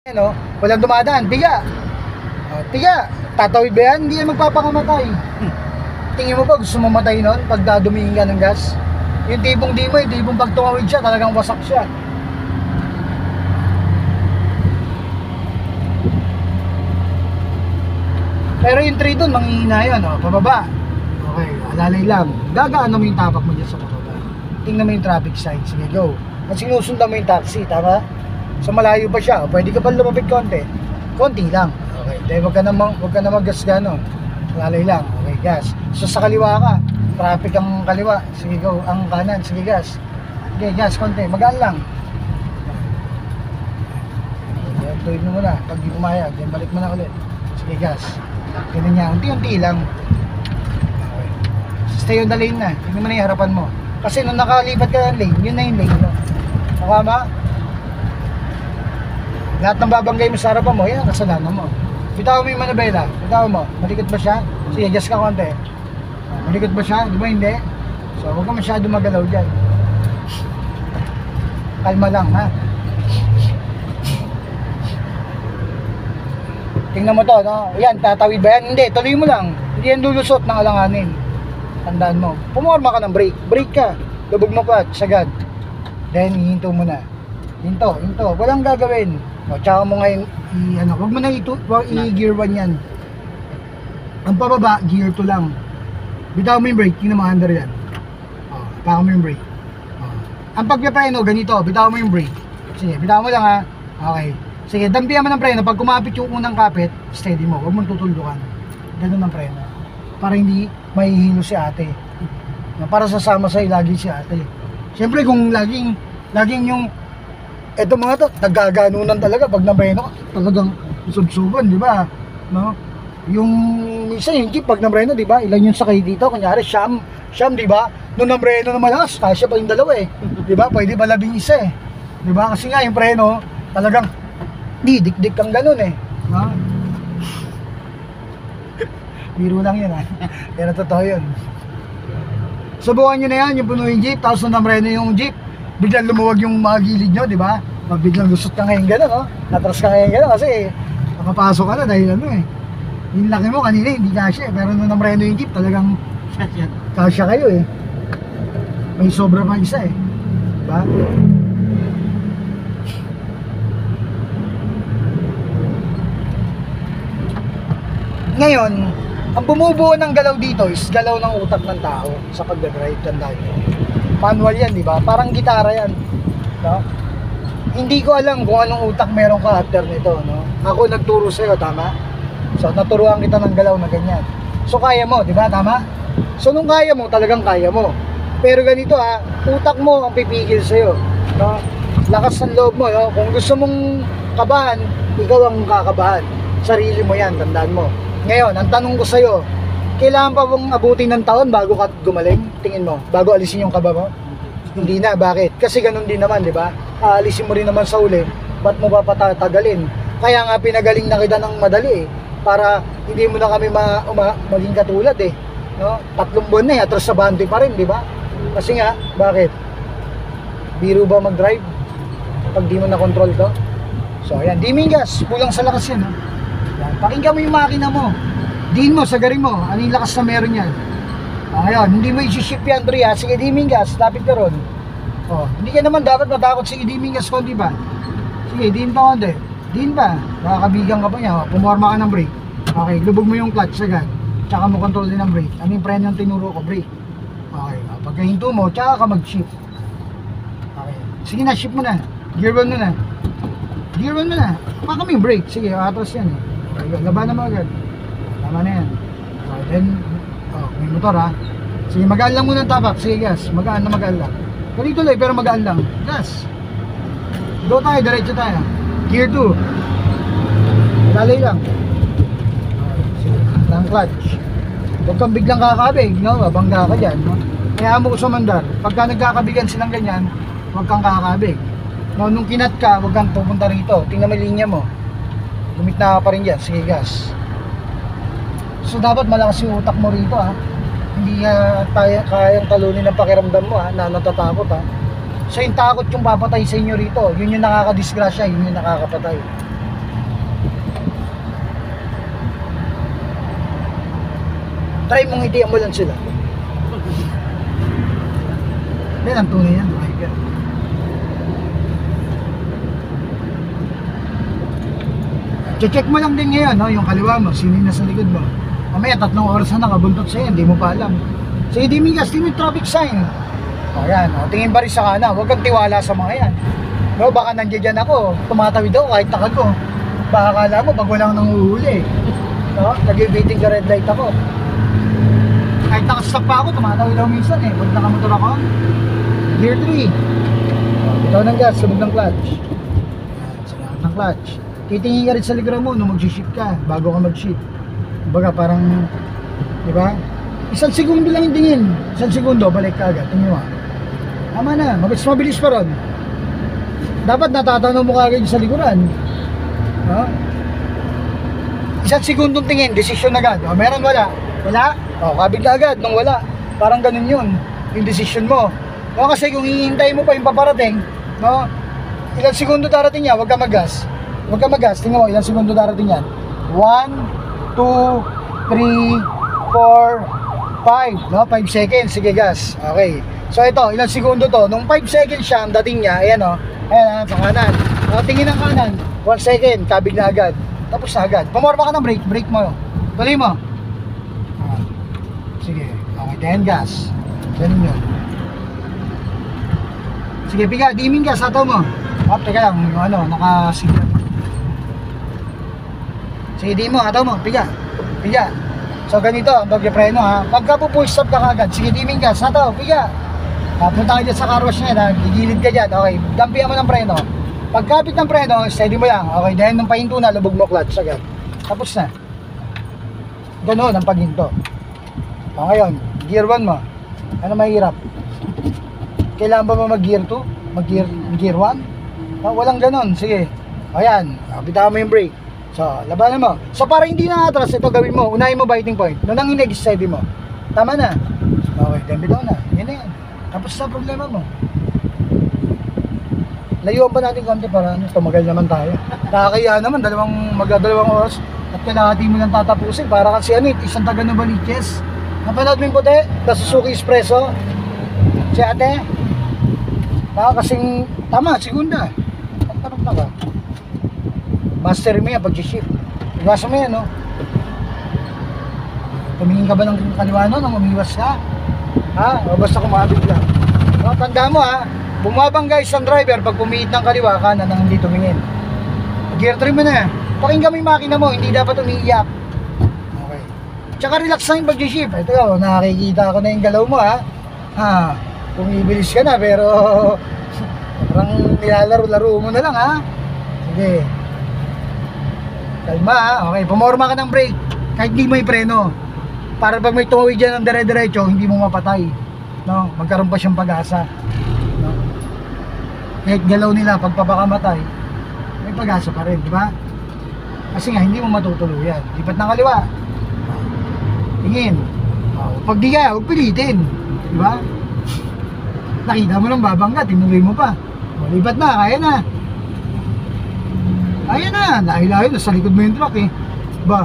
Ano, walang dumadaan, biga. Tiga, tatawid ba yan? Hindi yan magpapakamatay. Tingin mo ba gusto mo matay nun pag dumihin ka ng gas? Yung tipong di mo, yung tipong pag tumawid siya, talagang wasak siya. Pero yung 3 dun, manghihina yun, pababa. Okay, alalay lang. Gagaan mo yung tapak mo dyan sa pababa. Tingnan mo yung traffic sign, sige go. At sinusundan mo yung taxi, tama? So malayo pa siya, pwede ka pa lumapit konti. Konti lang. Okay, dahil wag ka na mag-gas gano. Lalay lang. Okay, gas. So sa kaliwa ka, traffic ang kaliwa. Sige go, ang kanan, sige gas. Okay, gas konti, magaan lang. Okay, tuwid mo muna. Pag di pumayag, then balik mo na ulit. Sige gas. Ganun niya, unti-unti lang. Okay. Stay on the lane na. Tingnan mo na yung harapan mo. Kasi nung nakalipat ka ng lane, yun na yung lane mo. Nakama? Lahat ng babanggay mo sa harapan mo, yan ang kasalanan mo. Bitaw mo yung manabela, bitaw mo, malikot ba siya? Sige, adjust ka konti. Malikot ba siya? Di ba hindi? So, huwag ka masyado magalaw dyan. Kalma lang, ha? Tingnan mo to, no? Yan, tatawid ba yan? Hindi, tuloy mo lang. Hindi yan lulusot ng alanganin. Tandaan mo. Pumorma ka ng brake. Brake ka. Lubog mo pa, sagad. Then, hihinto mo na. Hinto. Walang gagawin. O, tsaka mo ngayon, huwag mo na i-gear 1 yan. Ang pababa, gear 2 lang. Bitaw mo yung brake, tingnan mo under yan. O, baka mo yung brake. O. Ang pagpapreno, ganito, bitaw mo yung brake. Sige, bitaw mo lang ha. Okay. Sige, dampihan mo ng preno. Pag kumapit yung unang kapit, steady mo. Huwag mong tutuldukan. Ganun ang preno. Para hindi mahihilo si ate. Para sasama sa'yo lagi si ate. Siyempre kung laging yung eto mga to, nagkaganunan talaga pag nabreno, talagang subsuban, di ba? No? Yung isa yung jeep pag nabreno, di ba? Ilan yung sakay dito, kunyari siyam, di ba? Nung nabreno na malakas, kasya pa yung dalawa eh. Di ba? Pwede ba labing isa eh. Di ba? Kasi nga yung preno, talagang dik kang ganun eh. No? Biro lang yun ha. Pero totoo yun. Subukan nyo na yan, yung puno yung jeep, tapos nung nabreno yung jeep, biglang lumuwag yung mga gilid nyo, di ba? Biglang lusot ka ngayon gano'n, no? Natras ka ngayon gano'n kasi nakapasok ka na dahil ano eh. Yung laki mo kanina hindi kasya eh, pero nung namreno yung jeep talagang kasya kayo eh. May sobra pa isa eh. Diba? Ngayon, ang bumubuo ng galaw dito is galaw ng utak ng tao sa pagdadrive, tandaan nyo. Manual yan, di ba? Parang gitara yan. No? Hindi ko alam kung anong utak meron ka after nito, no? Ako nagturo sa'yo, tama? So, naturuan kita ng galaw na ganyan. So, kaya mo, di ba? Tama? So, nung kaya mo, talagang kaya mo. Pero ganito ha, utak mo ang pipigil sa'yo, no? Lakas ng loob mo, no? Kung gusto mong kabahan, ikaw ang kakabahan. Sarili mo yan, tandaan mo. Ngayon, ang tanong ko sa'yo, kailangan pa bang abutin ng taon bago ka gumaling? Tingin mo, bago alisin yung kaba mo? Hindi na, bakit? Kasi ganun din naman, di ba? Aalisin mo rin naman sa uli, ba't mo pa patatagalin? Kaya nga pinagaling na kita ng madali eh, para hindi mo na kami maging katulad eh. No? 3 buwan na eh, atras sa bante pa rin, di ba? Kasi nga, bakit? Biro ba mag-drive? Pag di mo na-control to? So, ayan, di mingas, kulang sa lakas yan. Yan. Pakinggan mo yung makina mo. Diin mo, sagarin mo, ano yung lakas na meron yan. Ngayon, hindi mo i-ship yan, Dre ha. Sige, di mingas, lapit ka ron. Hindi ka naman dapat matakot, sige, di mingas ko, di ba? Sige, diin pa konti. Diin pa, nakakabigang ka pa niya. Pumorma ka ng brake. Okay, lubog mo yung clutch agad. Tsaka mo control din ang brake. Ano yung preno yung tinuro ko? Brake. Okay, pagkahinto mo, tsaka ka mag-shift. Okay, sige na, shift mo na. Gear 1 mo na. Gear 1 mo na. Paka mo yung brake. Sige, atras yan eh. Okay, labanan mo agad. Tama na yan. Okay, then, may motor ha. Sige, magaan lang muna ang tapak. Sige, gas. Magaan lang. Ganito lang, pero magaan lang. Gas. Go tayo, diretso tayo. Gear 2. Lalay lang. Sige, lang clutch. Huwag kang biglang kakabig, no? Babangga ka dyan, no? Kaya mo ko sumandar. Pagka nagkakabigan silang ganyan, huwag kang kakabig. No, nung kinat ka, huwag kang pupunta rito. Tingnan mo yung linya mo. Gumitna ka pa rin dyan. Sige, gas. So dapat malakas yung utak mo rito ha. Hindi kayang talunin ang pakiramdam mo ha, na natatakot ha. So yung takot yung papatay sa inyo rito, yun yung nakakadisgrasya, yun yung nakakapatay. Try mong itiyan mo lang sila. Yan ang tunay yan, driver. Check mo lang din ngayon, no? Yung kaliwa mo, sino yung nasa likod mo. Mamaya 3 oras na nakabuntot sa'yo, hindi mo pa alam. Sige, di migas, di mo yung traffic sign. O yan, o, tingin ba rin sa kanan, huwag kang tiwala sa mga yan. No, baka nandiyan ako, tumatawid ako kahit nakago. Baka akala mo, pag walang nanguhuli. No? Nag-waiting ka red light ako. Kahit nakastop pa ako, tumatawid ako minsan eh. Pag nakamotor ako, gear 3. Bitaw ng gas, sunod ng clutch. Sunod ng clutch. Titingin ka rin sa likuran mo nung mag-shift ka, bago ka mag-shift. Kumbaga parang, di ba? 1 segundo lang yung tingin. 1 segundo, balik ka agad. Tingin mo. Tama na, mabilis pa ron. Dapat natatanaw mo kagad sa likuran. No? 1 segundong tingin, desisyon agad. O, meron wala? Wala? O, kabig na agad nung wala. Parang ganun yun, yung desisyon mo. No, kasi kung hihintay mo pa yung paparating, no? Ilang segundo darating yan, huwag ka mag-gas. Huwag ka mag-gas, tingnan mo, ilang segundo darating yan. 1, 2, 3, 4, 5, no? 5 seconds, sige gas. Okay. So ito, ilang segundo to? Nung 5 seconds siya, ang dating niya, ayan o. Ayan, sa kanan. Tingin ng kanan, 1 second, kabig na agad. Tapos na agad. Pumorma ka ng brake mo. Tuloy mo. Sige, okay, 10 gas. Ganun yun. Sige, piga, dimming gas, ato mo. Teka lang, yung ano, nakasigla. Sige, di mo, ato mo, piga. Piga. So ganito, ang pagpipreno ha. Pagka po full stop ka kagad, sige, dimming gas, ato, piga. Punta ka dyan sa car wash niya, gigilid ka dyan, okay, dampihan mo ng preno. Pagkapit ng preno, steady mo lang, okay, dahil nung pahinto na, lubog mo clutch agad. Tapos na. Ganoon ang paghinto. O ngayon, gear 1 mo, ano mahirap? Kailangan ba mo mag-gear 2? Mag-gear 1? Walang ganon, sige. O yan, bitawan mo yung brake. So, labanan mo. So, para hindi na atras, ito gawin mo, unahin mo biting point. Noon ang hineg, steady mo. Tama na. Okay, then bitaw na. Yan na yan. Tapos sa problema mo. Layuan pa natin konti para tumagal naman tayo. Nakakaya naman, magdadalawang oras at kalahati mo lang tatapusin para kasi isang taga Novaliches. Napanood mo yung puti, na Suzuki Espresso. Si ate, kasing tama, segunda. Pagtanong na ka. Master mo yan pag-shift. Iwasan mo yan, no? Tumingin ka ba ng kaliwa no nang umiwas ka? Ha? O basta kumabig lang. No, tandaan mo ha, bumabangga isang driver pag pumiit ng kaliwa ka na nang hindi tumingin. Gear 3 mo na. Pakinggan mo yung makina mo, hindi dapat umiiyak. Okay. Tsaka relax lang yung pag-shift. Ito yun, nakikita ko na yung galaw mo ha. Bumibilis ka na pero parang nilalaro-laro mo na lang ha. Sige. Kalma ha. Okay, pumorma ka ng brake. Kahit di mo i-preno. Para pag may tumawid dyan ng dire-diretso, hindi mo mapatay. No? Magkaroon pa siyang pag-asa. No? Kahit galaw nila, pagpapakamatay, may pag-asa pa rin, di ba? Kasi nga, hindi mo matutuluyan. Lipat ng kaliwa. Tingin. Pag di kaya, huwag pilitin. Di ba? Nakita mo lang babangga, tinuloy mo pa. Lipat na, kaya na. Kaya na, lahi-lahi, nasa likod mo yung truck eh. Ba?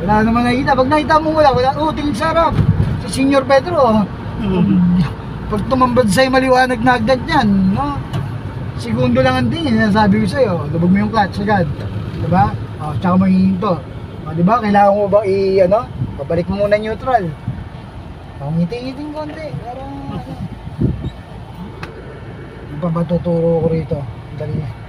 Wala naman nakita. Pag nakita mo wala. Tingin sa harap. Si Senior Pedro. Pag tumambad sa'yo maliwanag na agad yan, no? Segundo lang ang tingin. Sabi ko sa'yo, lubog mo yung clutch agad. Diba? Tsaka mo hihinto. Diba? Kailangan mo ba pabalik mo muna neutral. Ngiti-ngiting konti. Parang ano pa ba tuturo ko rito? Dali.